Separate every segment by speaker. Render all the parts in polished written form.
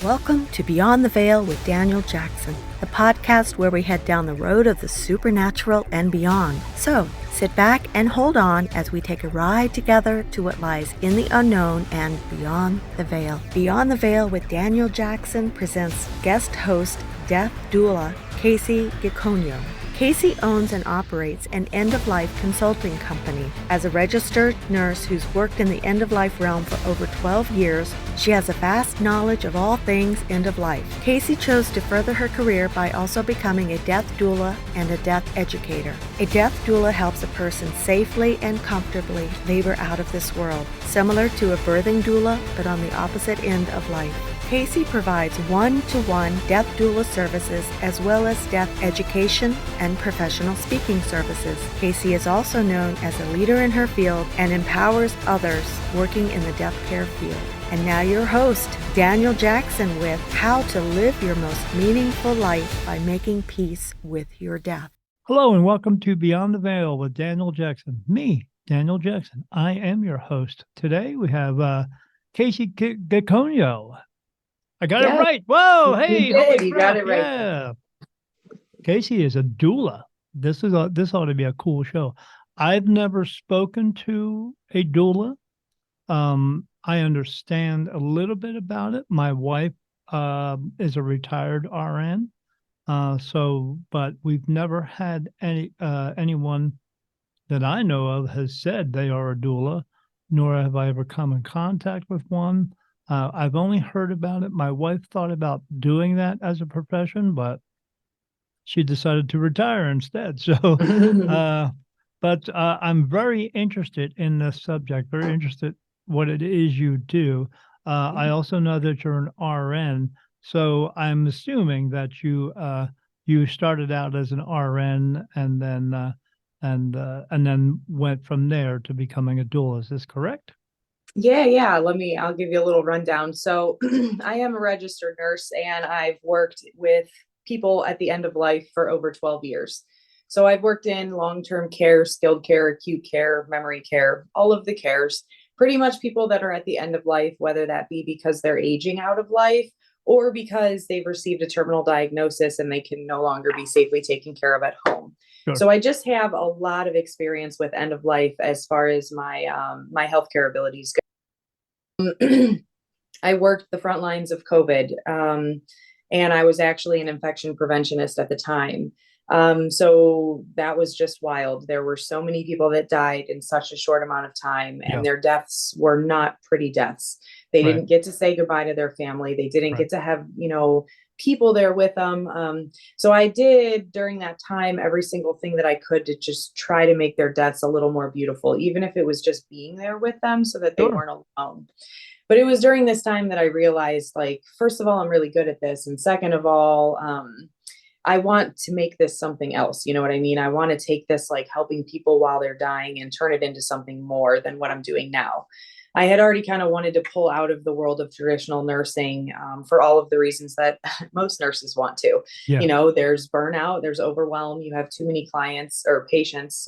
Speaker 1: Welcome to Beyond the Veil with Daniel Jackson, the podcast where we head down the road of the supernatural and beyond. So, sit back and hold on as we take a ride together to what lies in the unknown and beyond the veil. Beyond the Veil with Daniel Jackson presents guest host Death Doula Kacie Gikonyo. Kacie owns and operates an end-of-life consulting company. As a registered nurse who's worked in the end-of-life realm for over 12 years, she has a vast knowledge of all things end-of-life. Kacie chose to further her career by also becoming a death doula and a death educator. A death doula helps a person safely and comfortably labor out of this world, similar to a birthing doula, but on the opposite end of life. Kacie provides one-to-one death doula services as well as death education and professional speaking services. Kacie is also known as a leader in her field and empowers others working in the deathcare field. And now your host, Daniel Jackson, with How to Live Your Most Meaningful Life by Making Peace with Your Death.
Speaker 2: Hello and welcome to Beyond the Veil with Daniel Jackson. Me, Daniel Jackson. I am your host. Today we have Kacie Gikonyo. I got it right. Whoa, hey,
Speaker 3: you did. You got it right.
Speaker 2: Yeah. Kacie is a doula. This ought to be a cool show. I've never spoken to a doula. I understand a little bit about it. My wife is a retired RN. But we've never had anyone that I know of has said they are a doula, nor have I ever come in contact with one. I've only heard about it. My wife thought about doing that as a profession, but she decided to retire instead. So, but I'm very interested in this subject, very interested what it is you do. I also know that you're an RN. So I'm assuming that you started out as an RN and then went from there to becoming a doula. Is this correct?
Speaker 3: Yeah. I'll give you a little rundown. So I am a registered nurse and I've worked with people at the end of life for over 12 years. So I've worked in long-term care, skilled care, acute care, memory care, all of the cares, pretty much people that are at the end of life, whether that be because they're aging out of life or because they've received a terminal diagnosis and they can no longer be safely taken care of at home. Sure. So I just have a lot of experience with end of life as far as my healthcare abilities go. I worked the front lines of COVID, and I was actually an infection preventionist at the time. So that was just wild. There were so many people that died in such a short amount of time, and their deaths were not pretty deaths. They didn't get to say goodbye to their family. They didn't get to have, people there with them. So I did during that time every single thing that I could to just try to make their deaths a little more beautiful, even if it was just being there with them so that they weren't alone. But it was during this time that I realized, first of all, I'm really good at this. And second of all, I want to make this something else. You know what I mean? I want to take this, helping people while they're dying and turn it into something more than what I'm doing now. I had already kind of wanted to pull out of the world of traditional nursing for all of the reasons that most nurses want to. Yeah. There's burnout, there's overwhelm, you have too many clients or patients.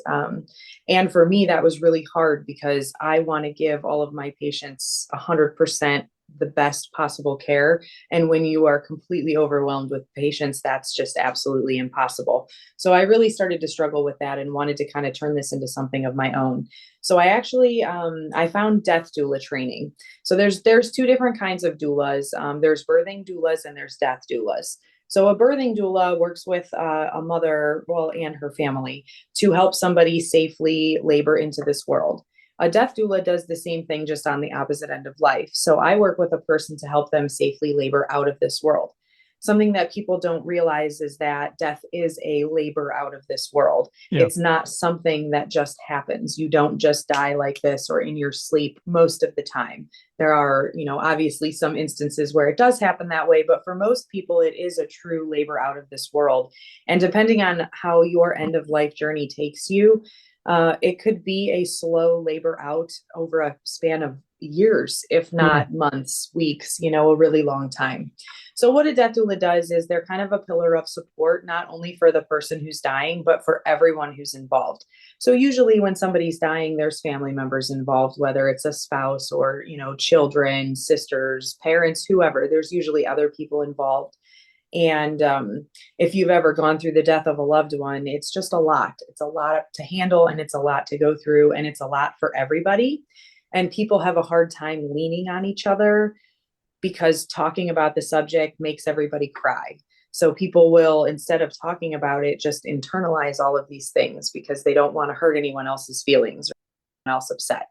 Speaker 3: And for me, that was really hard because I want to give all of my patients 100% the best possible care. And when you are completely overwhelmed with patients, that's just absolutely impossible. So I really started to struggle with that and wanted to kind of turn this into something of my own. So I actually, I found death doula training. So there's two different kinds of doulas. There's birthing doulas and there's death doulas. So a birthing doula works with a mother, and her family to help somebody safely labor into this world. A death doula does the same thing, just on the opposite end of life. So I work with a person to help them safely labor out of this world. Something that people don't realize is that death is a labor out of this world. Yep. It's not something that just happens. You don't just die like this or in your sleep most of the time. There are, obviously some instances where it does happen that way, but for most people, it is a true labor out of this world. And depending on how your end of life journey takes you, it could be a slow labor out over a span of years, if not months, weeks, a really long time. So what a death doula does is they're kind of a pillar of support, not only for the person who's dying, but for everyone who's involved. So usually when somebody's dying, there's family members involved, whether it's a spouse or, children, sisters, parents, whoever, there's usually other people involved. And if you've ever gone through the death of a loved one, it's just a lot. It's a lot to handle, and it's a lot to go through, and it's a lot for everybody. And people have a hard time leaning on each other because talking about the subject makes everybody cry. So people will, instead of talking about it, just internalize all of these things because they don't want to hurt anyone else's feelings or anyone else upset.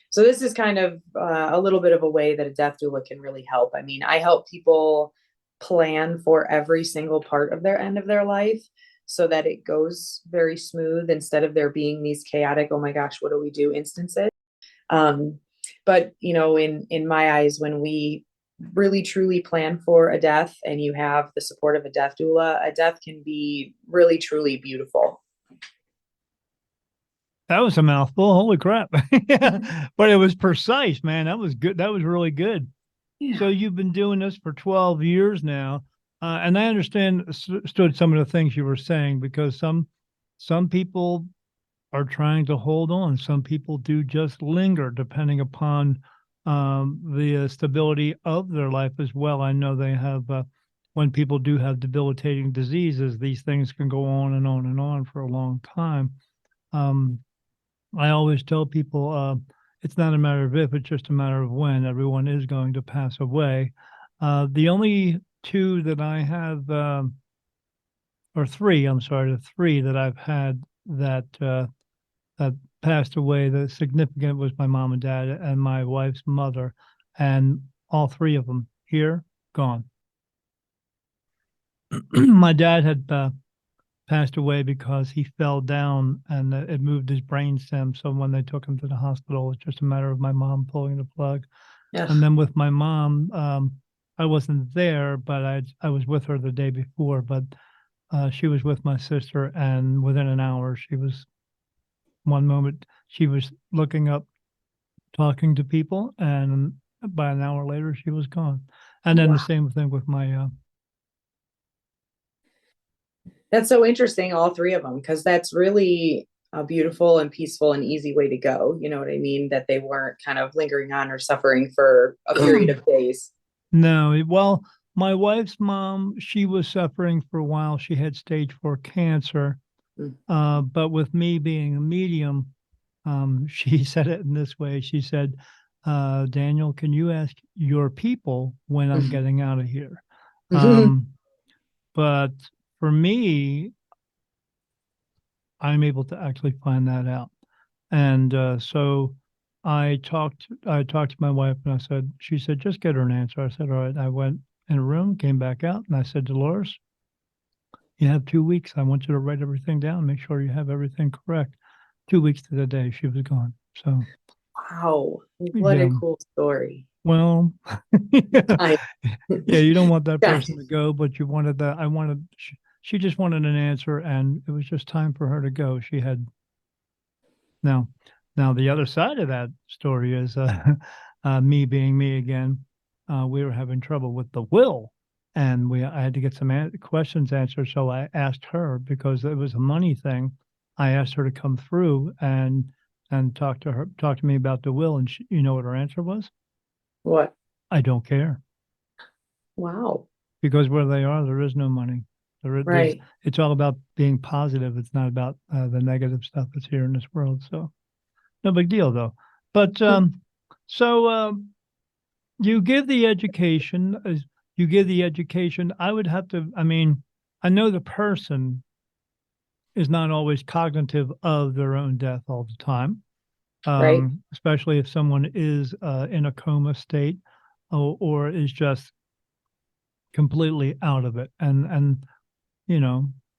Speaker 3: So this is kind of a little bit of a way that a death doula can really help. I mean, I help people plan for every single part of their end of their life so that it goes very smooth instead of there being these chaotic, oh my gosh, what do we do instances. But in my eyes, when we really truly plan for a death and you have the support of a death doula, a death can be really truly beautiful.
Speaker 2: That was a mouthful. Holy crap. But it was precise, man. That was good. That was really good. Yeah. So you've been doing this for 12 years now. And I understood some of the things you were saying, because some people are trying to hold on. Some people do just linger, depending upon the stability of their life as well. I know they have, when people do have debilitating diseases, these things can go on and on and on for a long time. I always tell people it's not a matter of if, it's just a matter of when. Everyone is going to pass away. The only two that I have, or three, I'm sorry, the three that I've had that passed away, the significant was my mom and dad and my wife's mother, and all three of them here, gone. My dad had passed away because he fell down and it moved his brain stem. So when they took him to the hospital, it's just a matter of my mom pulling the plug. Yeah. And then with my mom, I wasn't there, but I was with her the day before, but she was with my sister, and within an hour, one moment she was looking up, talking to people, and by an hour later she was gone. And then the same thing with my
Speaker 3: That's so interesting, all three of them, because that's really a beautiful and peaceful and easy way to go. You know what I mean? That they weren't kind of lingering on or suffering for a period of days.
Speaker 2: No, well, my wife's mom, she was suffering for a while. She had stage 4 cancer. But with me being a medium, she said it in this way. She said, Daniel, can you ask your people when I'm getting out of here? But for me, I'm able to actually find that out. And so I talked to my wife, and she said, just get her an answer. I said, all right. I went in a room, came back out, and I said, Dolores, you have 2 weeks. I want you to write everything down. Make sure you have everything correct. 2 weeks to the day, she was gone. So,
Speaker 3: wow, what a cool story.
Speaker 2: Well, yeah, you don't want that person to go, but you wanted that. She just wanted an answer, and it was just time for her to go. She had now the other side of that story is me being me again. We were having trouble with the will. And I had to get some questions answered. So I asked her, because it was a money thing. I asked her to come through and talk to me about the will. And you know what her answer was?
Speaker 3: What?
Speaker 2: I don't care.
Speaker 3: Wow.
Speaker 2: Because where they are, there is no money.
Speaker 3: Right.
Speaker 2: It's all about being positive. It's not about the negative stuff that's here in this world. So no big deal, though. But you give the education. I would have to, I know the person is not always cognitive of their own death all the time,
Speaker 3: right?
Speaker 2: Especially if someone is in a coma state or is just completely out of it. And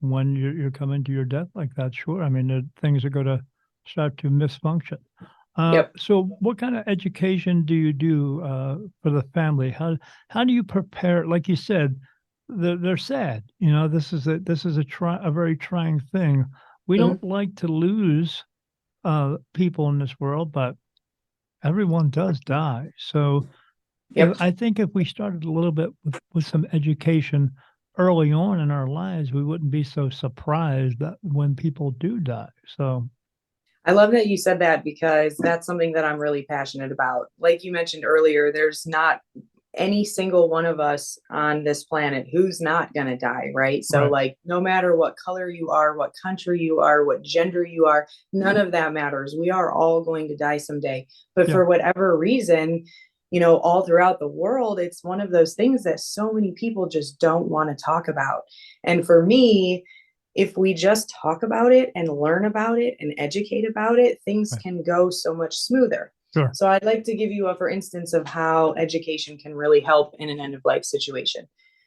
Speaker 2: when you're coming to your death like that, sure, things are going to start to misfunction.
Speaker 3: Yep.
Speaker 2: So what kind of education do you do for the family? How do you prepare? Like you said, they're sad. This is a very trying thing. We don't like to lose people in this world, but everyone does die. So
Speaker 3: Yep.
Speaker 2: I think if we started a little bit with some education early on in our lives, we wouldn't be so surprised that when people do die. So,
Speaker 3: I love that you said that because that's something that I'm really passionate about. Like you mentioned earlier, there's not any single one of us on this planet who's not going to die, right? So,
Speaker 2: right.
Speaker 3: like, no matter what color you are, what country you are, what gender you are, none of that matters. We are all going to die someday. But
Speaker 2: Yeah.
Speaker 3: for whatever reason, all throughout the world, it's one of those things that so many people just don't want to talk about. And for me, if we just talk about it and learn about it and educate about it, things
Speaker 2: Right.
Speaker 3: can go so much smoother.
Speaker 2: Sure.
Speaker 3: So I'd like to give you a for instance of how education can really help in an end of life situation.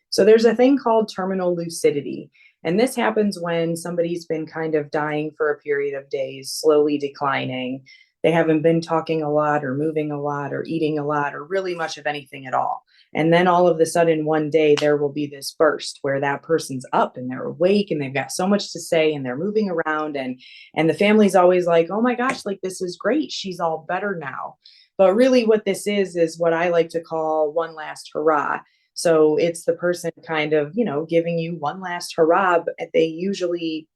Speaker 3: So there's a thing called terminal lucidity. And this happens when somebody's been kind of dying for a period of days, slowly declining. They haven't been talking a lot or moving a lot or eating a lot or really much of anything at all. And then all of a sudden, one day, there will be this burst where that person's up and they're awake and they've got so much to say and they're moving around. And the family's always like, oh my gosh, like this is great. She's all better now. But really, what this is what I like to call one last hurrah. So it's the person kind of, giving you one last hurrah. But they usually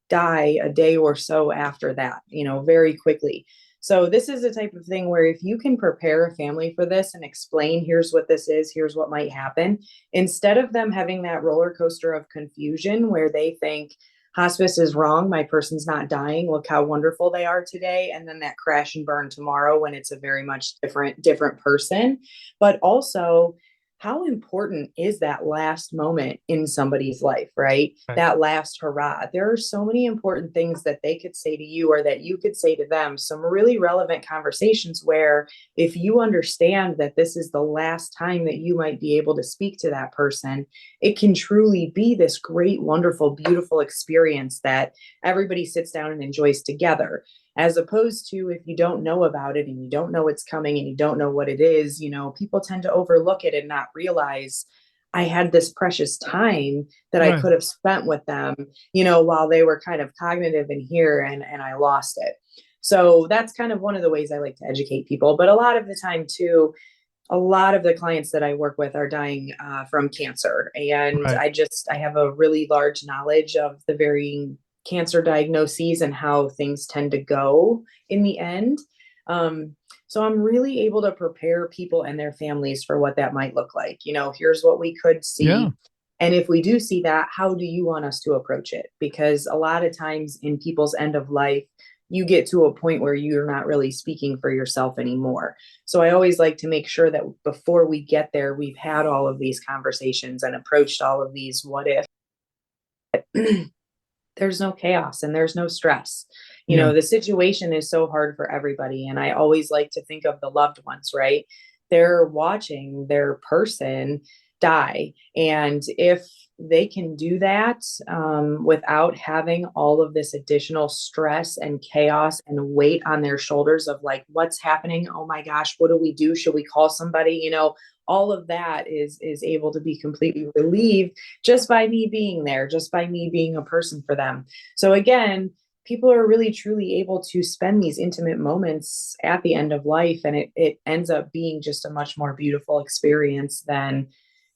Speaker 3: die a day or so after that, very quickly. So this is the type of thing where if you can prepare a family for this and explain, here's what this is, here's what might happen, instead of them having that roller coaster of confusion where they think hospice is wrong, my person's not dying, look how wonderful they are today, and then that crash and burn tomorrow when it's a very much different person. But also, how important is that last moment in somebody's life, right?
Speaker 2: Right.
Speaker 3: That last hurrah. There are so many important things that they could say to you or that you could say to them. Some really relevant conversations where if you understand that this is the last time that you might be able to speak to that person, it can truly be this great, wonderful, beautiful experience that everybody sits down and enjoys together. As opposed to if you don't know about it and you don't know it's coming and you don't know what it is, people tend to overlook it and not realize I had this precious time that I
Speaker 2: Right.
Speaker 3: could have spent with them, while they were kind of cognitive in here and I lost it. So that's kind of one of the ways I like to educate people. But a lot of the time, too, a lot of the clients that I work with are dying from cancer. And
Speaker 2: Right.
Speaker 3: I have a really large knowledge of the varying cancer diagnoses and how things tend to go in the end. So I'm really able to prepare people and their families for what that might look like. Here's what we could see.
Speaker 2: Yeah.
Speaker 3: And if we do see that, how do you want us to approach it? Because a lot of times in people's end of life, you get to a point where you're not really speaking for yourself anymore. So I always like to make sure that before we get there, we've had all of these conversations and approached all of these what if. There's no chaos and there's no stress.
Speaker 2: Yeah.
Speaker 3: The situation is so hard for everybody. And I always like to think of the loved ones, right? They're watching their person die. And if they can do that without having all of this additional stress and chaos and weight on their shoulders of like, what's happening? Oh my gosh, what do we do? Should we call somebody? All of that is able to be completely relieved just by me being there, just by me being a person for them. So again, people are really truly able to spend these intimate moments at the end of life, and it ends up being just a much more beautiful experience than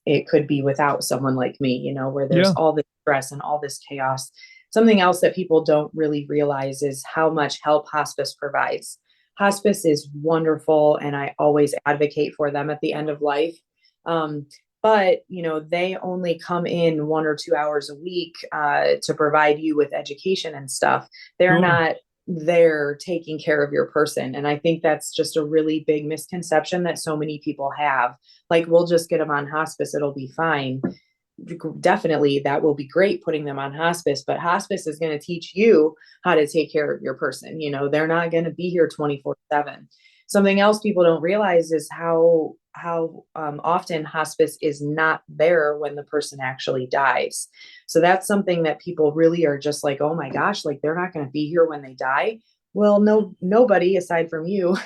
Speaker 3: it could be without someone like me, where there's
Speaker 2: Yeah.
Speaker 3: all this stress and all this chaos. Something else that people don't really realize is how much help hospice provides. Hospice is wonderful, and I always advocate for them at the end of life. But they only come in 1 or 2 hours a week to provide you with education and stuff. They're
Speaker 2: Sure.
Speaker 3: not there taking care of your person. And I think that's just a really big misconception that so many people have. Like, we'll just get them on hospice, it'll be fine. Definitely, that will be great putting them on hospice, but hospice is going to teach you how to take care of your person. They're not going to be here 24/7. Something else people don't realize is how often hospice is not there when the person actually dies. So that's something that people really are just like, oh my gosh, like they're not going to be here when they die. Well, no, nobody aside from you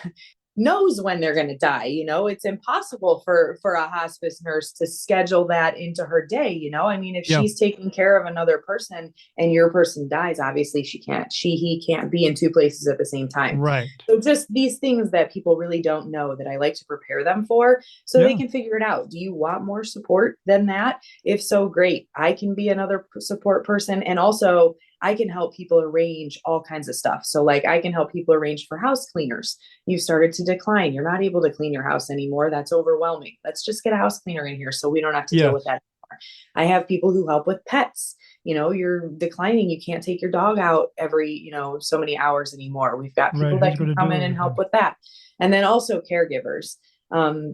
Speaker 3: knows when they're going to die. It's impossible for a hospice nurse to schedule that into her day. I mean, if
Speaker 2: Yeah.
Speaker 3: she's taking care of another person and your person dies, obviously he can't be in two places at the same time.
Speaker 2: Right.
Speaker 3: So just these things that people really don't know that I like to prepare them for, so they can figure it out. Do you want more support than that? If so, great. I can be another support person. And also, I can help people arrange all kinds of stuff. So like I can help people arrange for house cleaners. You've started to decline. You're not able to clean your house anymore. That's overwhelming. Let's just get a house cleaner in here so we don't have to deal with that anymore. I have people who help with pets. You're declining. You can't take your dog out every, so many hours anymore. We've got people that can come in and help with that. And then also caregivers,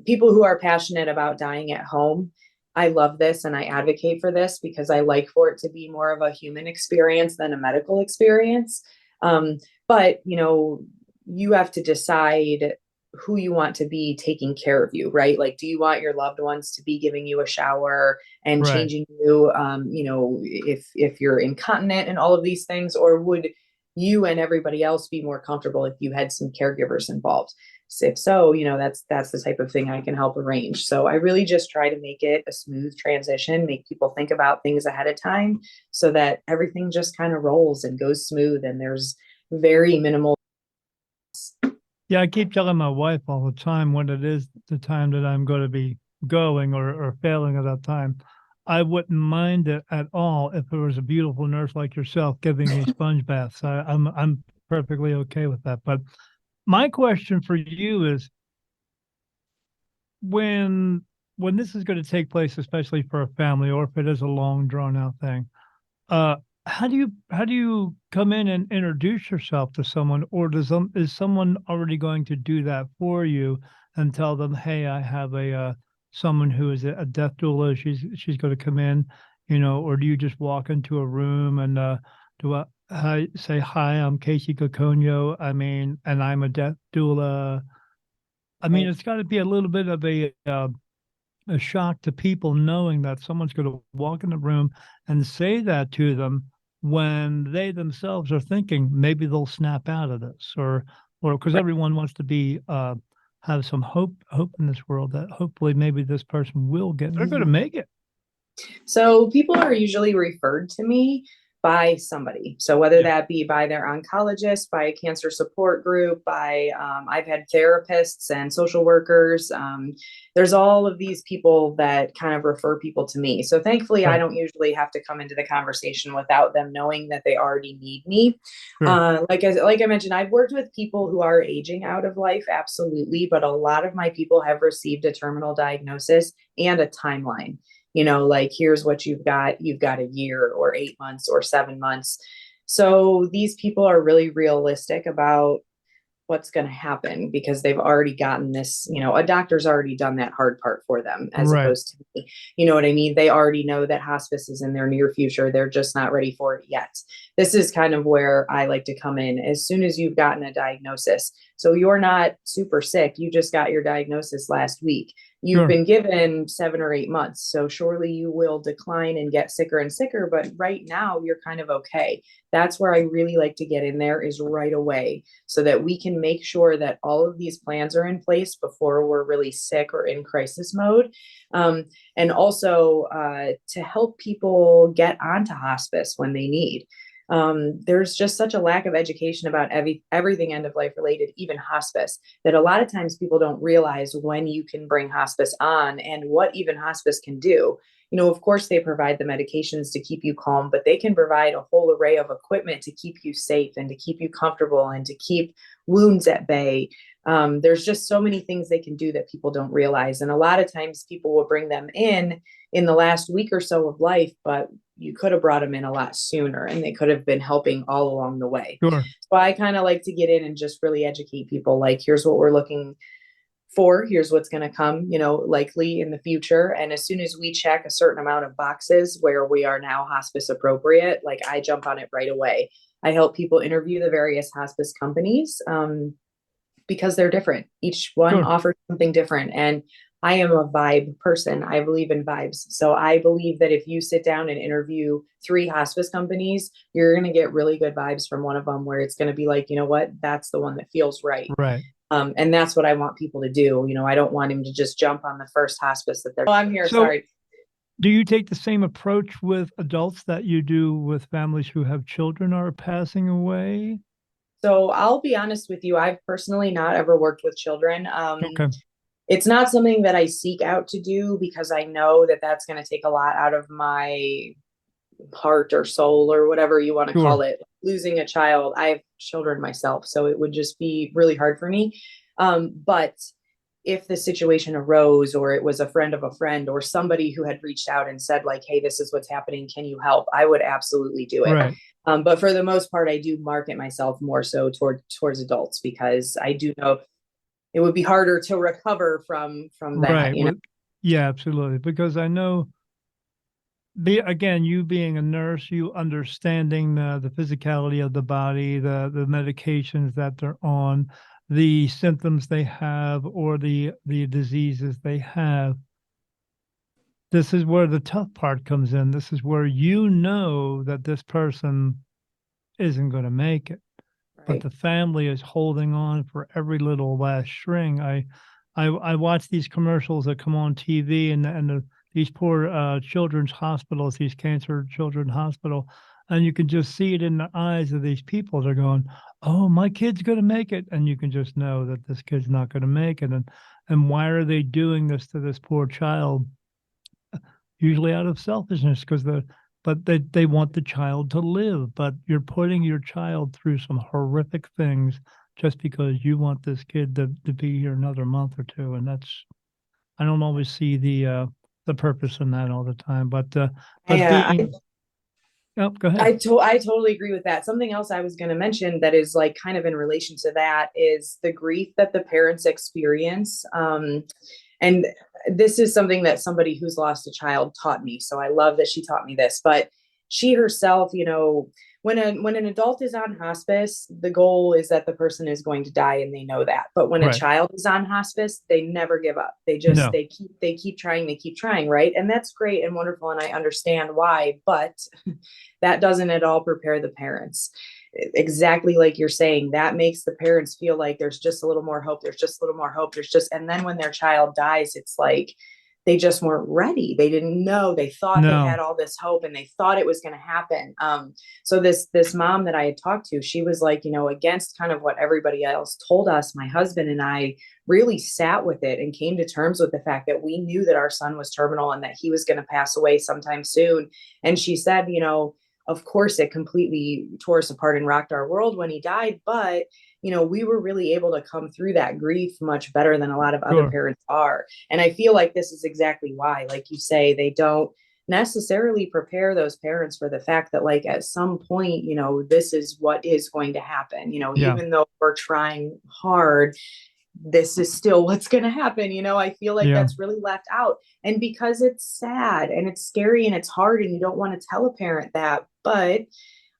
Speaker 3: people who are passionate about dying at home. I love this and I advocate for this because I like for it to be more of a human experience than a medical experience. But you have to decide who you want to be taking care of you, right? Like, do you want your loved ones to be giving you a shower and changing you, if you're incontinent and all of these things, or would you and everybody else be more comfortable if you had some caregivers involved? If so, that's the type of thing I can help arrange. So I really just try to make it a smooth transition, make people think about things ahead of time so that everything just kind of rolls and goes smooth and there's very minimal.
Speaker 2: Yeah, I keep telling my wife all the time when it is the time that I'm going to be going or failing at that time. I wouldn't mind it at all if there was a beautiful nurse like yourself giving me sponge baths. I'm perfectly okay with that. But my question for you is when this is going to take place, especially for a family, or if it is a long drawn out thing, uh, how do you come in and introduce yourself to someone, or is someone already going to do that for you and tell them, hey, I have a someone who is a death doula. She's going to come in, or do you just walk into a room and say, hi, I'm Kacie Gikonyo. I mean, and I'm a death doula. I mean, it's got to be a little bit of a shock to people knowing that someone's going to walk in the room and say that to them when they themselves are thinking maybe they'll snap out of this, or because everyone wants to be have some hope in this world that hopefully maybe this person will get, they're going to make it.
Speaker 3: So people are usually referred to me by somebody. So whether that be by their oncologist, by a cancer support group, by I've had therapists and social workers. There's all of these people that kind of refer people to me. So thankfully, I don't usually have to come into the conversation without them knowing that they already need me. Like I mentioned, I've worked with people who are aging out of life, absolutely. But a lot of my people have received a terminal diagnosis and a timeline. Like, here's what you've got a year or 8 months or 7 months. So these people are really realistic about what's going to happen because they've already gotten this, a doctor's already done that hard part for them as opposed to me. You know what I mean? They already know that hospice is in their near future. They're just not ready for it yet. This is kind of where I like to come in as soon as you've gotten a diagnosis. So you're not super sick. You just got your diagnosis last week. You've been given 7 or 8 months. So surely you will decline and get sicker and sicker. But right now you're kind of okay. That's where I really like to get in there, is right away, so that we can make sure that all of these plans are in place before we're really sick or in crisis mode. And also to help people get onto hospice when they need. There's just such a lack of education about everything end of life related, even hospice, that a lot of times people don't realize when you can bring hospice on and what even hospice can do. Of course, they provide the medications to keep you calm, but they can provide a whole array of equipment to keep you safe and to keep you comfortable and to keep wounds at bay. There's just so many things they can do that people don't realize. And a lot of times people will bring them in the last week or so of life, but you could have brought them in a lot sooner and they could have been helping all along the way. So I kind of like to get in and just really educate people. Like, here's what we're looking for. Here's what's going to come, likely in the future. And as soon as we check a certain amount of boxes where we are now hospice appropriate, like, I jump on it right away. I help people interview the various hospice companies because they're different. Each one offers something different. And I am a vibe person. I believe in vibes. So I believe that if you sit down and interview 3 hospice companies, you're going to get really good vibes from one of them, where it's going to be like, you know what, that's the one that feels right. And that's what I want people to do. I don't want him to just jump on the first hospice that they're. Oh, I'm here.
Speaker 2: So,
Speaker 3: sorry.
Speaker 2: Do you take the same approach with adults that you do with families who have children are passing away?
Speaker 3: So I'll be honest with you. I've personally not ever worked with children.
Speaker 2: Okay.
Speaker 3: It's not something that I seek out to do because I know that that's going to take a lot out of my heart or soul or whatever you want to call it. Losing a child, I have children myself, so it would just be really hard for me. But if the situation arose, or it was a friend of a friend, or somebody who had reached out and said like, hey, this is what's happening, can you help, I would absolutely do it.
Speaker 2: Right.
Speaker 3: But for the most part, I do market myself more so towards adults, because I do know it would be harder to recover from that.
Speaker 2: Right. Yeah, absolutely. Because I know, again, you being a nurse, you understanding the physicality of the body, the medications that they're on, the symptoms they have, or the diseases they have. This is where the tough part comes in. This is where you know that this person isn't going to make it, but the family is holding on for every little last string. I watch these commercials that come on TV, and these poor children's hospitals, these cancer children hospital, and you can just see it in the eyes of these people. They're going, "Oh, my kid's going to make it," and you can just know that this kid's not going to make it. And why are they doing this to this poor child? Usually out of selfishness, but they want the child to live, but you're putting your child through some horrific things just because you want this kid to be here another month or two. And I don't always see the purpose in that all the time, but
Speaker 3: Yeah,
Speaker 2: oh, go ahead.
Speaker 3: I totally agree with that. Something else I was going to mention that is like kind of in relation to that is the grief that the parents experience. And this is something that somebody who's lost a child taught me. So I love that she taught me this, but she herself, when an adult is on hospice, the goal is that the person is going to die, and they know that. But when a child is on hospice, they never give up. They keep trying, right? And that's great and wonderful, and I understand why, but that doesn't at all prepare the parents. Exactly like you're saying, that makes the parents feel like there's just a little more hope, and then when their child dies, it's like they just weren't ready. They didn't know. They thought they had all this hope, and they thought it was going to happen. So this mom that I had talked to, she was like, against kind of what everybody else told us, my husband and I really sat with it and came to terms with the fact that we knew that our son was terminal and that he was going to pass away sometime soon. And she said, of course, it completely tore us apart and rocked our world when he died. But, we were really able to come through that grief much better than a lot of other parents are. And I feel like this is exactly why, like you say, they don't necessarily prepare those parents for the fact that, like, at some point, this is what is going to happen. Even though we're trying hard, this is still what's going to happen. I feel like that's really left out. And because it's sad and it's scary and it's hard, and you don't want to tell a parent that, but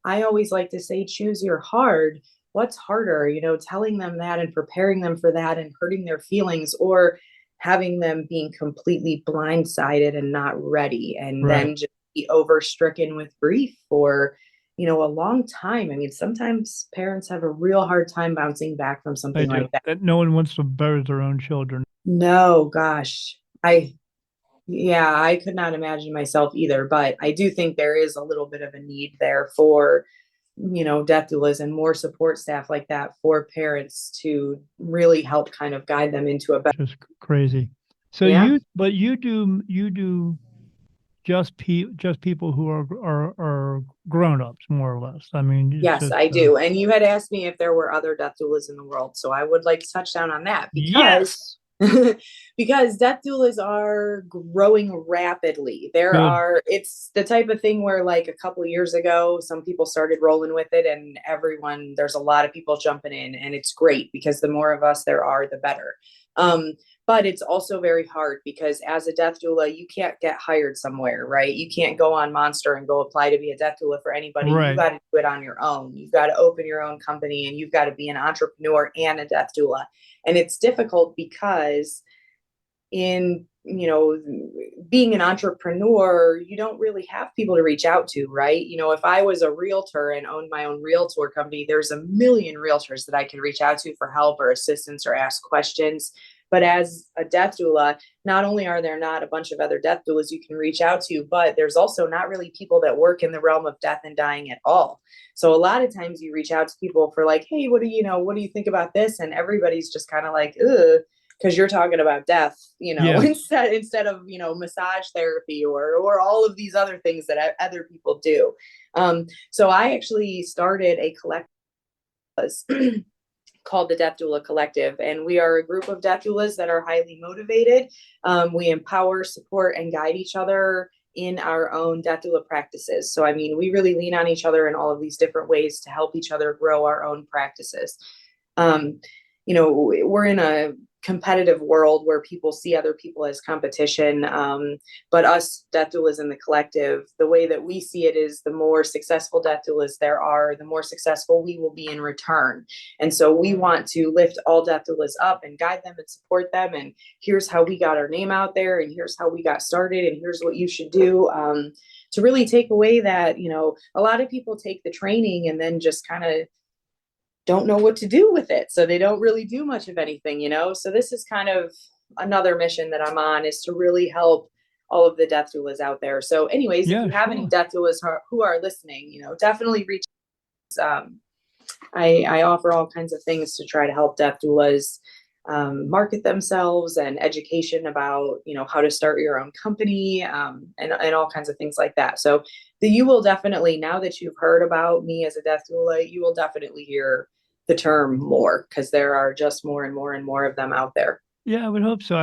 Speaker 3: I always like to say, choose your hard. What's harder, telling them that and preparing them for that and hurting their feelings, or having them being completely blindsided and not ready, and then just be overstricken with grief for a long time. I mean, sometimes parents have a real hard time bouncing back from something like that.
Speaker 2: No one wants to bury their own children.
Speaker 3: No, gosh. I could not imagine myself either, but I do think there is a little bit of a need there for, death doulas and more support staff like that for parents to really help kind of guide them into a better.
Speaker 2: Just crazy. So you do just people who are grown-ups, more or less. I mean,
Speaker 3: yes, I do. And you had asked me if there were other death doulas in the world, so I would like to touch down on that, because because death doulas are growing rapidly. It's the type of thing where, like, a couple of years ago, some people started rolling with it, and there's a lot of people jumping in, and it's great because the more of us there are, the better. But it's also very hard because as a death doula, you can't get hired somewhere, right? You can't go on Monster and go apply to be a death doula for anybody. You got to do it on your own. You've got to open your own company, and you've got to be an entrepreneur and a death doula. And it's difficult because in being an entrepreneur, you don't really have people to reach out to, right? If I was a realtor and owned my own realtor company, there's a million realtors that I could reach out to for help or assistance or ask questions. But as a death doula, not only are there not a bunch of other death doulas you can reach out to, but there's also not really people that work in the realm of death and dying at all. So a lot of times you reach out to people for like, hey, what do you think about this? And everybody's just kind of like, ugh, because you're talking about death,
Speaker 2: Yeah.
Speaker 3: instead of, massage therapy or all of these other things that other people do. So I actually started a collective called the Death Doula Collective. And we are a group of death doulas that are highly motivated. We empower, support, and guide each other in our own death doula practices. So, we really lean on each other in all of these different ways to help each other grow our own practices. We're in a competitive world where people see other people as competition. But us death doulas in the collective, the way that we see it is the more successful death doulas there are, the more successful we will be in return. And so we want to lift all death doulas up and guide them and support them. And here's how we got our name out there, and here's how we got started, and here's what you should do. To really take away that, a lot of people take the training and then just kind of don't know what to do with it. So they don't really do much of anything, So this is kind of another mission that I'm on, is to really help all of the death doulas out there. So anyways, if you have any death doulas who are listening, definitely reach out. I offer all kinds of things to try to help death doulas market themselves, and education about, how to start your own company, and all kinds of things like that. So you will definitely, now that you've heard about me as a death doula, you will definitely hear the term more, because there are just more and more and more of them out there.
Speaker 2: Yeah, I would hope so.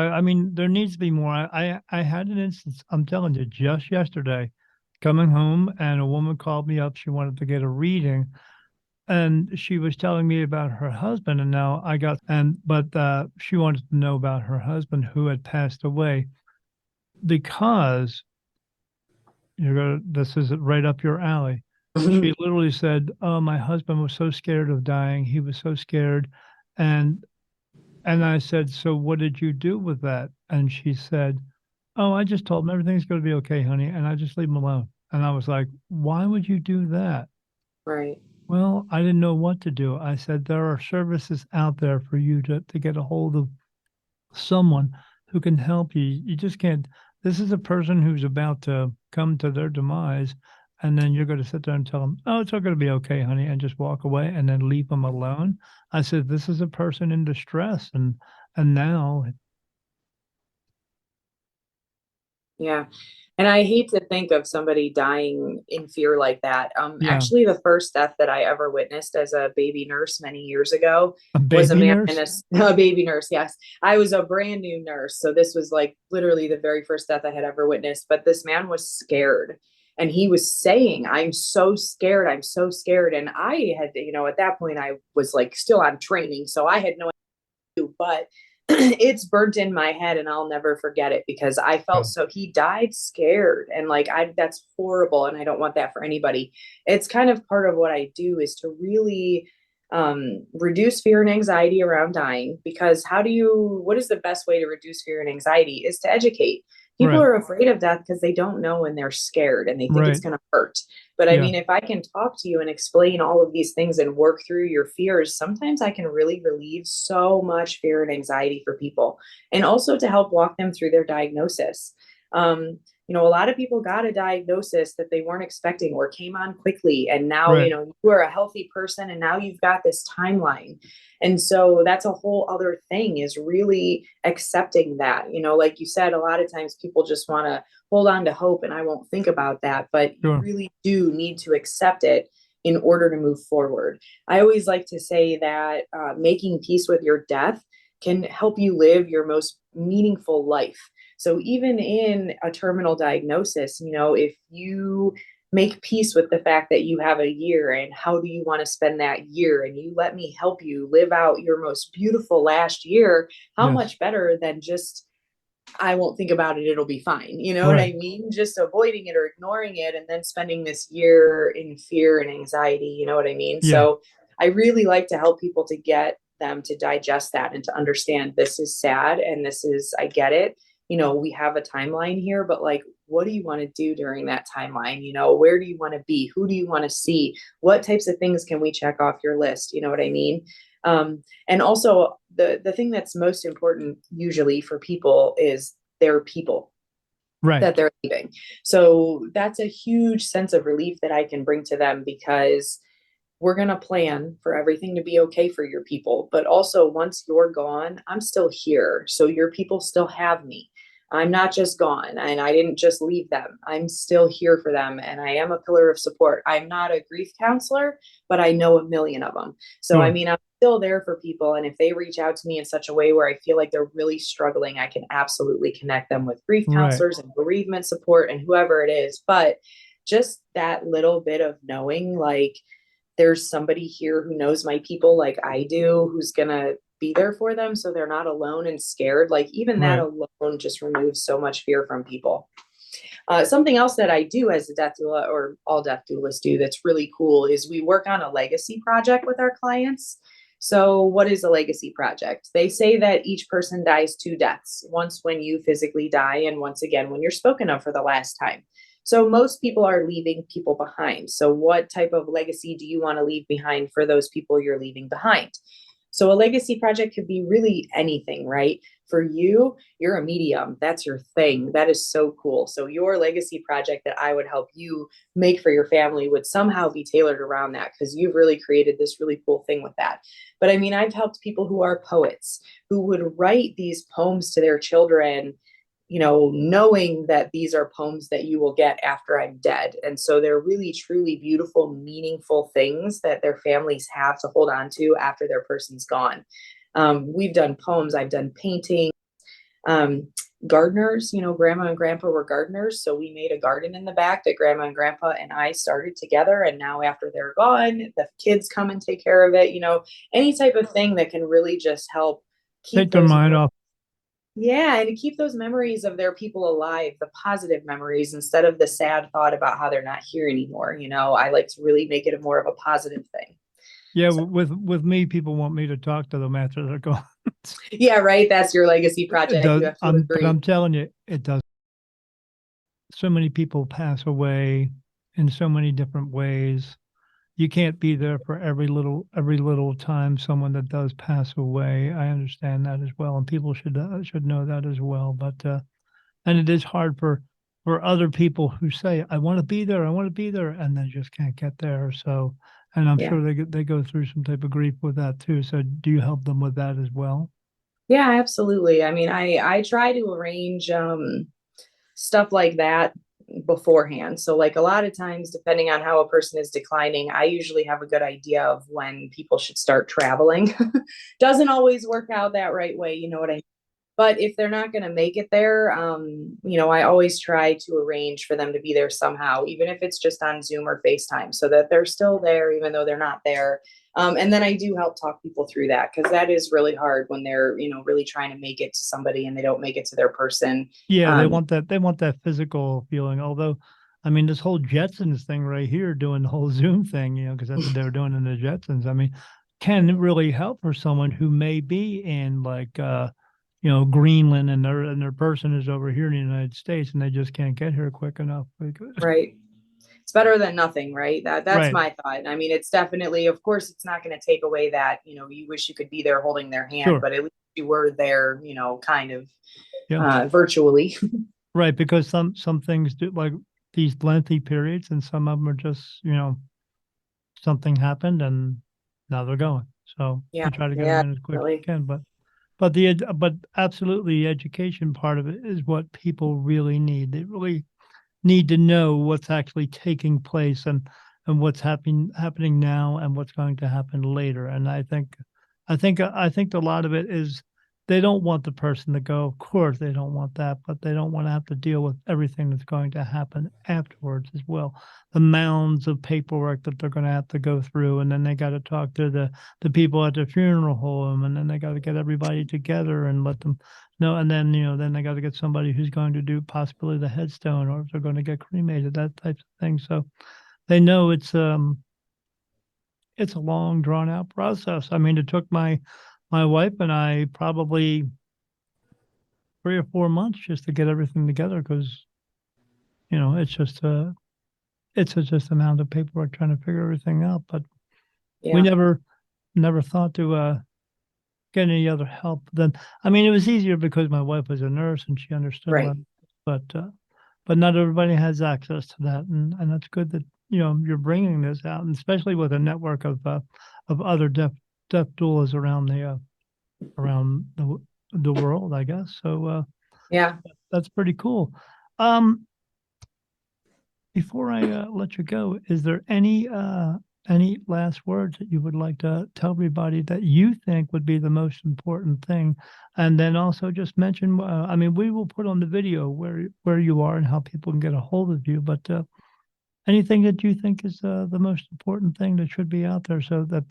Speaker 2: There needs to be more. I had an instance, I'm telling you, just yesterday, coming home, and a woman called me up. She wanted to get a reading, and she was telling me about her husband. And now but she wanted to know about her husband who had passed away, because this is right up your alley. She literally said, "Oh, my husband was so scared of dying. He was so scared." And I said, "So what did you do with that?" And she said, "Oh, I just told him everything's going to be okay, honey, and I just leave him alone." And I was like, "Why would you do that?"
Speaker 3: Right.
Speaker 2: Well, I didn't know what to do. I said, "There are services out there for you to get a hold of someone who can help you. You just can't. This is a person who's about to come to their demise, and then you're going to sit there and tell them, 'Oh, it's all going to be okay, honey,' and just walk away and then leave them alone." I said, "This is a person in distress, and now."
Speaker 3: Yeah. And I hate to think of somebody dying in fear like that.
Speaker 2: Yeah.
Speaker 3: Actually, the first death that I ever witnessed as a baby nurse many years ago
Speaker 2: A
Speaker 3: was a
Speaker 2: baby
Speaker 3: man
Speaker 2: nurse?
Speaker 3: a baby nurse. Yes. I was a brand new nurse. So this was like literally the very first death I had ever witnessed. But this man was scared. And he was saying, "I'm so scared. I'm so scared." And I had, at that point, I was like still on training. So I had no idea. But it's burnt in my head, and I'll never forget it, because I felt so, he died scared, and like, that's horrible. And I don't want that for anybody. It's kind of part of what I do, is to really reduce fear and anxiety around dying, because what is the best way to reduce fear and anxiety is to educate. People
Speaker 2: Right.
Speaker 3: are afraid of death because they don't know, and they're scared, and they think it's
Speaker 2: Right.
Speaker 3: going to hurt. But I mean, if I can talk to you and explain all of these things and work through your fears, sometimes I can really relieve so much fear and anxiety for people, and also to help walk them through their diagnosis. A lot of people got a diagnosis that they weren't expecting or came on quickly. And now,
Speaker 2: Right.
Speaker 3: You are a healthy person, and now you've got this timeline. And so that's a whole other thing, is really accepting that. Like you said, a lot of times people just want to hold on to hope, and I won't think about that, but you really do need to accept it in order to move forward. I always like to say that making peace with your death can help you live your most meaningful life. So even in a terminal diagnosis, if you make peace with the fact that you have a year, and how do you want to spend that year, and you let me help you live out your most beautiful last year, how much better than just, I won't think about it, it'll be fine. You know what I mean? Just avoiding it or ignoring it, and then spending this year in fear and anxiety. You know what I mean?
Speaker 2: Yeah.
Speaker 3: So I really like to help people to get them to digest that, and to understand, this is sad, and I get it. we have a timeline here, but like, what do you want to do during that timeline? Where do you want to be? Who do you want to see? What types of things can we check off your list? You know what I mean? And also the thing that's most important usually for people is their people
Speaker 2: Right.
Speaker 3: that they're leaving. So that's a huge sense of relief that I can bring to them, because we're going to plan for everything to be okay for your people. But also, once you're gone, I'm still here. So your people still have me. I'm not just gone, and I didn't just leave them. I'm still here for them, and I am a pillar of support. I'm not a grief counselor, but I know a million of them. So, I
Speaker 2: Sure.
Speaker 3: mean, I'm still there for people. And if they reach out to me in such a way where I feel like they're really struggling, I can absolutely connect them with grief
Speaker 2: Right.
Speaker 3: counselors and bereavement support and whoever it is. But just that little bit of knowing, like, there's somebody here who knows my people like I do, who's going to be there for them so they're not alone and scared. Like, even that
Speaker 2: Right.
Speaker 3: alone just removes so much fear from people. Something else that I do as a death doula, or all death doulas do, that's really cool is we work on a legacy project with our clients. So, what is a legacy project? They say that each person dies two deaths, once when you physically die, and once again when you're spoken of for the last time. So, most people are leaving people behind. So, what type of legacy do you want to leave behind for those people you're leaving behind? So, a legacy project could be really anything, right? For you, you're a medium. That's your thing. That is so cool. So, your legacy project that I would help you make for your family would somehow be tailored around that, because you've really created this really cool thing with that. But I mean, I've helped people who are poets who would write these poems to their children, knowing that these are poems that you will get after I'm dead. And so they're really, truly beautiful, meaningful things that their families have to hold on to after their person's gone. We've done poems, I've done painting. Gardeners, grandma and grandpa were gardeners. So we made a garden in the back that grandma and grandpa and I started together. And now after they're gone, the kids come and take care of it. Any type of thing that can really just help keep
Speaker 2: Take their
Speaker 3: those,
Speaker 2: mind off.
Speaker 3: yeah, and to keep those memories of their people alive, the positive memories, instead of the sad thought about how they're not here anymore. I like to really make it a more of a positive thing.
Speaker 2: Yeah.
Speaker 3: So,
Speaker 2: With me, people want me to talk to them after they're gone.
Speaker 3: yeah, right. That's your legacy
Speaker 2: It
Speaker 3: project.
Speaker 2: does.
Speaker 3: You have to
Speaker 2: But
Speaker 3: agree.
Speaker 2: I'm telling you, it does. So many people pass away in so many different ways. You can't be there for every little time someone that does pass away. I understand that as well, and people should know that as well. But and it is hard for other people who say, "I want to be there, I want to be there," and they just can't get there. So, and I'm
Speaker 3: Yeah.
Speaker 2: sure they go through some type of grief with that too. So, do you help them with that as well?
Speaker 3: Yeah, absolutely. I mean, I try to arrange stuff like that beforehand. So, like, a lot of times, depending on how a person is declining, I usually have a good idea of when people should start traveling. Doesn't always work out that right way, you know what I mean? But if they're not going to make it there, I always try to arrange for them to be there somehow, even if it's just on Zoom or FaceTime, so that they're still there, even though they're not there. And then I do help talk people through that, because that is really hard when they're, really trying to make it to somebody and they don't make it to their person.
Speaker 2: Yeah, they
Speaker 3: Um,
Speaker 2: want that. They want that physical feeling. Although, I mean, this whole Jetsons thing right here, doing the whole Zoom thing, because that's what they were doing in the Jetsons. I mean, can really help for someone who may be in like, Greenland, and their person is over here in the United States, and they just can't get here quick enough.
Speaker 3: right. It's better than nothing, right? That's
Speaker 2: Right.
Speaker 3: my thought. I mean, it's definitely, of course, it's not going to take away that, you wish you could be there holding their hand,
Speaker 2: Sure.
Speaker 3: but at least you were there, kind of
Speaker 2: Yeah.
Speaker 3: virtually.
Speaker 2: Right. Because some things do, like these lengthy periods, and some of them are just, something happened and now they're going. So
Speaker 3: Yeah,
Speaker 2: you try to get them
Speaker 3: yeah,
Speaker 2: in as quick as you
Speaker 3: really.
Speaker 2: can. But absolutely, the education part of it is what people really need. They really need to know what's actually taking place, and what's happening now, and what's going to happen later. And I think a lot of it is they don't want the person to go. Of course, they don't want that, but they don't want to have to deal with everything that's going to happen afterwards as well. The mounds of paperwork that they're going to have to go through, and then they got to talk to the people at the funeral home, and then they got to get everybody together and let them know, and then then they got to get somebody who's going to do possibly the headstone, or if they're going to get cremated, that type of thing. So they know it's a long drawn out process. I mean, it took my wife and I probably 3 or 4 months just to get everything together because, it's just just amount of paperwork trying to figure everything out. But we
Speaker 3: Yeah.
Speaker 2: never thought to get any other help. Then, I mean, it was easier because my wife was a nurse and she understood a
Speaker 3: Right.
Speaker 2: lot. But not everybody has access to that, and that's good that you're bringing this out, and especially with a network of other deaf doulas around the world, I guess. So
Speaker 3: Yeah.
Speaker 2: that's pretty cool. Um, Before I let you go, is there any last words that you would like to tell everybody that you think would be the most important thing? And then also just mention, I mean, we will put on the video where you are and how people can get a hold of you, but anything that you think is the most important thing that should be out there so that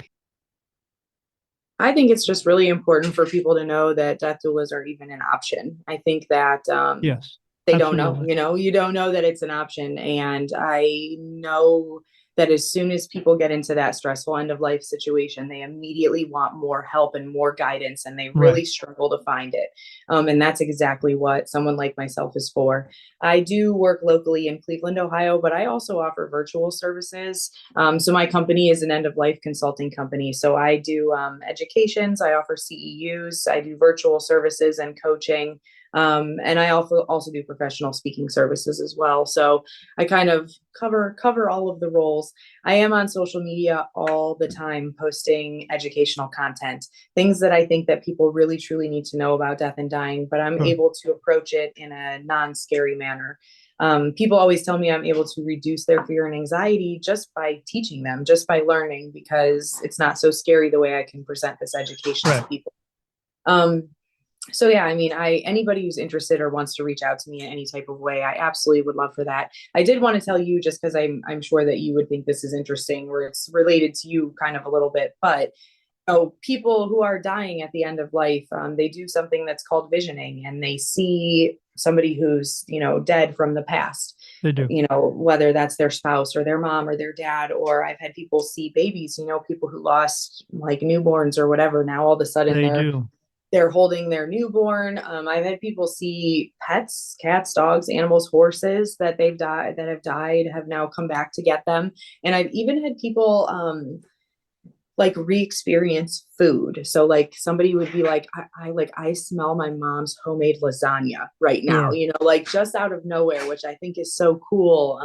Speaker 3: I think it's just really important for people to know that death doulas are even an option. I think that
Speaker 2: yes,
Speaker 3: they don't know,
Speaker 2: absolutely.
Speaker 3: you don't know that it's an option. And I know that as soon as people get into that stressful end of life situation, they immediately want more help and more guidance, and they really
Speaker 2: Right.
Speaker 3: struggle to find it. And that's exactly what someone like myself is for. I do work locally in Cleveland, Ohio, but I also offer virtual services. So my company is an end of life consulting company. So I do educations, I offer CEUs, I do virtual services and coaching. And I also do professional speaking services as well. So I kind of cover all of the roles. I am on social media all the time, posting educational content, things that I think that people really truly need to know about death and dying, but I'm
Speaker 2: Sure.
Speaker 3: able to approach it in a non-scary manner. People always tell me I'm able to reduce their fear and anxiety just by teaching them, just by learning, because it's not so scary the way I can present this education to
Speaker 2: Right.
Speaker 3: people. Um, so yeah, I mean, anybody who's interested or wants to reach out to me in any type of way, I absolutely would love for that. I did want to tell you, just because I'm sure that you would think this is interesting, or it's related to you kind of a little bit, but people who are dying at the end of life, they do something that's called visioning, and they see somebody who's dead from the past.
Speaker 2: They do.
Speaker 3: Whether that's their spouse or their mom or their dad, or I've had people see babies. People who lost like newborns or whatever. Now all of a sudden
Speaker 2: They do.
Speaker 3: they're holding their newborn. I've had people see pets, cats, dogs, animals, horses that have died, have now come back to get them. And I've even had people like re-experience food. So like somebody would be like, I smell my mom's homemade lasagna right now,
Speaker 2: Sure.
Speaker 3: like just out of nowhere, which I think is so cool.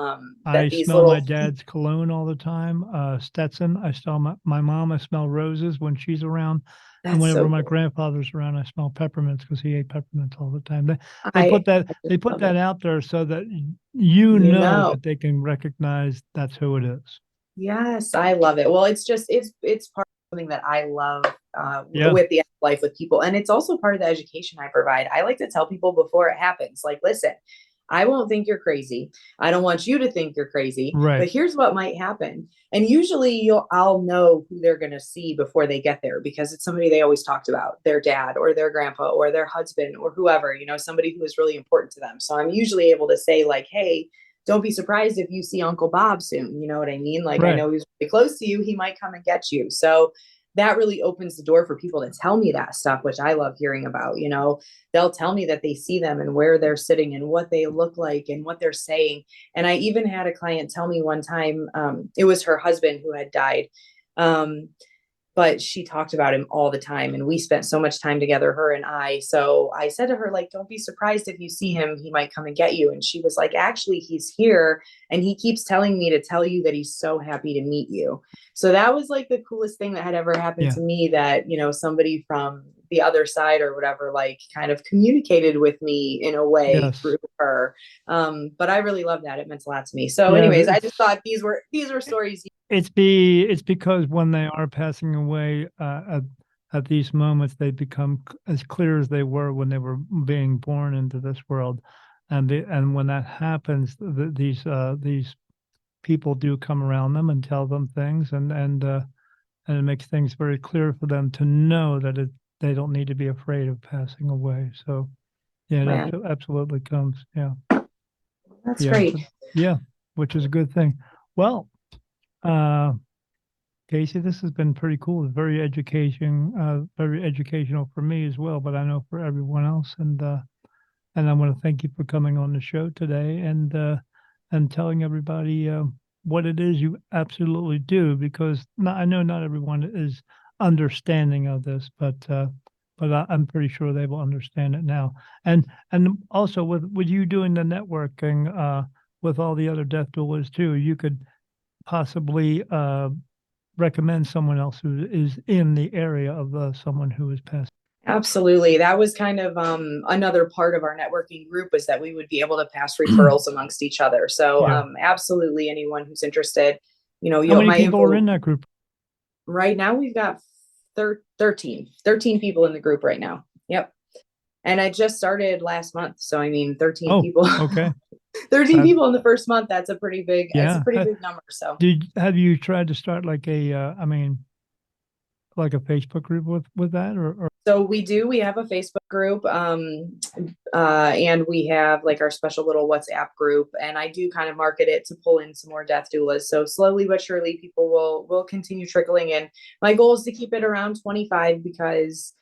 Speaker 2: I
Speaker 3: That these
Speaker 2: smell my
Speaker 3: little
Speaker 2: dad's cologne all the time. Stetson. I smell my mom. I smell roses when she's around, and
Speaker 3: That's
Speaker 2: whenever
Speaker 3: so
Speaker 2: my
Speaker 3: cool.
Speaker 2: grandfather's around, I smell peppermints because he ate peppermints all the time. They
Speaker 3: I,
Speaker 2: put that
Speaker 3: I just
Speaker 2: they put
Speaker 3: love it.
Speaker 2: that out there so that
Speaker 3: You know,
Speaker 2: that they can recognize that's who it is.
Speaker 3: yes, I love it. Well, it's part of something that I love
Speaker 2: Yeah.
Speaker 3: with the life with people, and it's also part of the education I provide. I like to tell people before it happens, like, listen, I won't think you're crazy. I don't want you to think you're crazy, but
Speaker 2: Right.
Speaker 3: here's what might happen. And usually I'll know who they're going to see before they get there, because it's somebody they always talked about, their dad or their grandpa or their husband or whoever, somebody who is really important to them. So I'm usually able to say like, hey, don't be surprised if you see Uncle Bob soon. You know what I mean? Like, I
Speaker 2: Right.
Speaker 3: know he's really close to you. He might come and get you. So that really opens the door for people to tell me that stuff, which I love hearing about. They'll tell me that they see them and where they're sitting and what they look like and what they're saying. And I even had a client tell me one time, it was her husband who had died. But she talked about him all the time, and we spent so much time together, her and I. So I said to her, like, don't be surprised if you see him, he might come and get you. And she was like, actually, he's here, and he keeps telling me to tell you that he's so happy to meet you. So that was like the coolest thing that had ever happened
Speaker 2: Yeah.
Speaker 3: to me, that somebody from the other side or whatever, like, kind of communicated with me in a way
Speaker 2: Yes.
Speaker 3: through her. But I really love that. It meant a lot to me. So
Speaker 2: Yeah.
Speaker 3: anyways, I just thought these were stories.
Speaker 2: It's because when they are passing away at these moments, they become as clear as they were when they were being born into this world, and when that happens, these people do come around them and tell them things, and it makes things very clear for them to know that they don't need to be afraid of passing away. So yeah,
Speaker 3: Man,
Speaker 2: it absolutely comes. Yeah,
Speaker 3: that's
Speaker 2: yeah,
Speaker 3: great.
Speaker 2: but yeah, which is a good thing. Well, uh, Kacie, this has been pretty cool. It's very educational for me as well, but I know for everyone else. And And I want to thank you for coming on the show today and telling everybody what it is you absolutely do, because I know not everyone is understanding of this, but I'm pretty sure they will understand it now. And also with you doing the networking with all the other death doulas too, you could possibly recommend someone else who is in the area of someone who has passed.
Speaker 3: Absolutely. That was kind of another part of our networking group, is that we would be able to pass referrals amongst each other. So
Speaker 2: Yeah.
Speaker 3: Absolutely, anyone who's interested,
Speaker 2: How many people are in that group?
Speaker 3: Right now we've got 13 people in the group right now. Yep. And I just started last month. So I mean, 13 people.
Speaker 2: Okay.
Speaker 3: 13 people in the first month. That's a pretty big,
Speaker 2: Yeah.
Speaker 3: it's a pretty big number. So
Speaker 2: have you tried to start like like a Facebook group with that or?
Speaker 3: So we have a Facebook group, and we have like our special little WhatsApp group, and I do kind of market it to pull in some more death doulas. So slowly but surely people will continue trickling in. My goal is to keep it around 25, because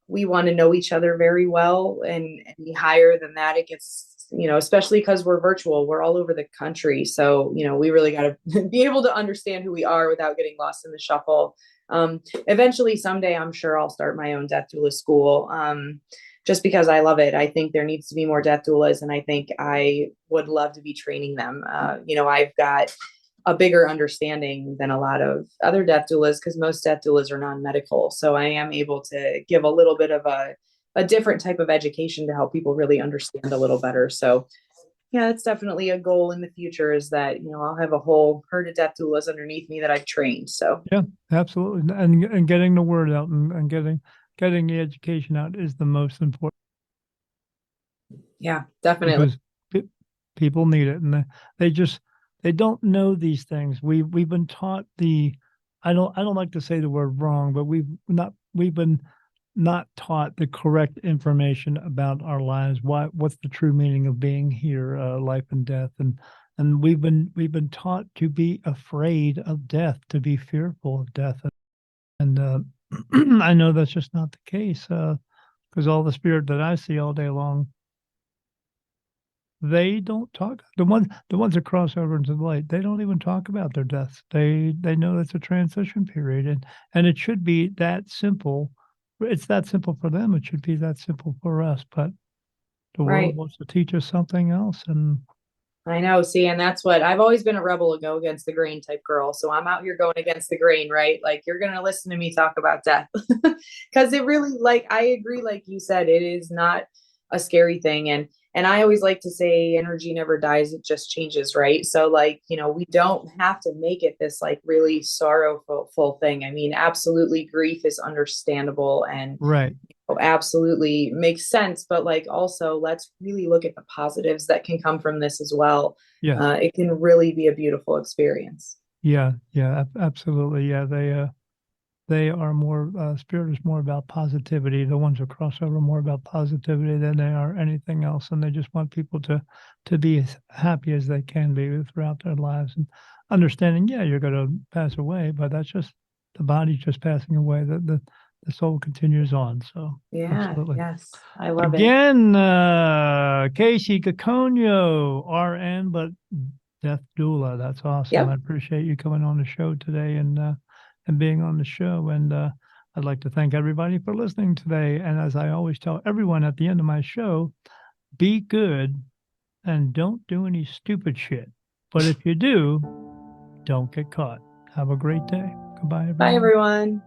Speaker 3: we want to know each other very well, and any higher than that, it gets, especially because we're virtual, we're all over the country. So, we really got to be able to understand who we are without getting lost in the shuffle. Eventually someday, I'm sure I'll start my own death doula school, just because I love it. I think there needs to be more death doulas, and I think I would love to be training them. I've got a bigger understanding than a lot of other death doulas, because most death doulas are non-medical. So I am able to give a little bit of a different type of education to help people really understand a little better. So yeah, it's definitely a goal in the future, is that, I'll have a whole herd of death doulas underneath me that I've trained. So
Speaker 2: yeah, absolutely. And getting the word out and getting the education out is the most important.
Speaker 3: Yeah, definitely.
Speaker 2: Because people need it, and they don't know these things. We've been taught I don't like to say the word wrong, but we've been not taught the correct information about our lives. What's the true meaning of being here, life and death, and we've been taught to be afraid of death, to be fearful of death, and I know that's just not the case, because all the spirit that I see all day long, they don't talk. The ones that cross over into the light, they don't even talk about their deaths. They know it's a transition period, and it should be that simple. It's that simple for them. It should be that simple for us. But the world wants to teach us something else, and
Speaker 3: I know. See, and that's what I've always been, a rebel, a go against the grain type girl. So I'm out here going against the grain, right? Like, you're going to listen to me talk about death, because it really, like, I agree. Like you said, it is not a scary thing. And I always like to say energy never dies. It just changes. Right. So like, we don't have to make it this like really sorrowful thing. I mean, absolutely, grief is understandable and absolutely makes sense. But like, also, let's really look at the positives that can come from this as well.
Speaker 2: yeah,
Speaker 3: It can really be a beautiful experience.
Speaker 2: yeah, absolutely, yeah. They are more, spirit is more about positivity. The ones who cross over are more about positivity than they are anything else. And they just want people to be as happy as they can be throughout their lives, and understanding, yeah, you're going to pass away, but that's just the body just passing away. The soul continues on. So
Speaker 3: Yeah.
Speaker 2: absolutely.
Speaker 3: Yes. I love it.
Speaker 2: Again, Kacie Gikonyo, RN, but death doula. That's awesome.
Speaker 3: Yep.
Speaker 2: I appreciate you coming on the show today and being on the show. And I'd like to thank everybody for listening today. And as I always tell everyone at the end of my show, be good and don't do any stupid shit. But if you do, don't get caught. Have a great day. Goodbye, everyone.
Speaker 3: Bye, everyone.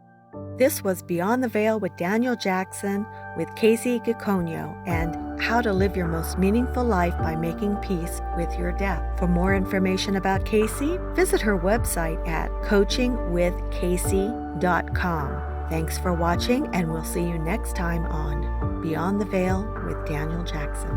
Speaker 1: This was Beyond the Veil with Daniel Jackson with Kacie Gikonyo, and how to live your most meaningful life by making peace with your death. For more information about Kacie, visit her website at coachingwithkacie.com. Thanks for watching, and we'll see you next time on Beyond the Veil with Daniel Jackson.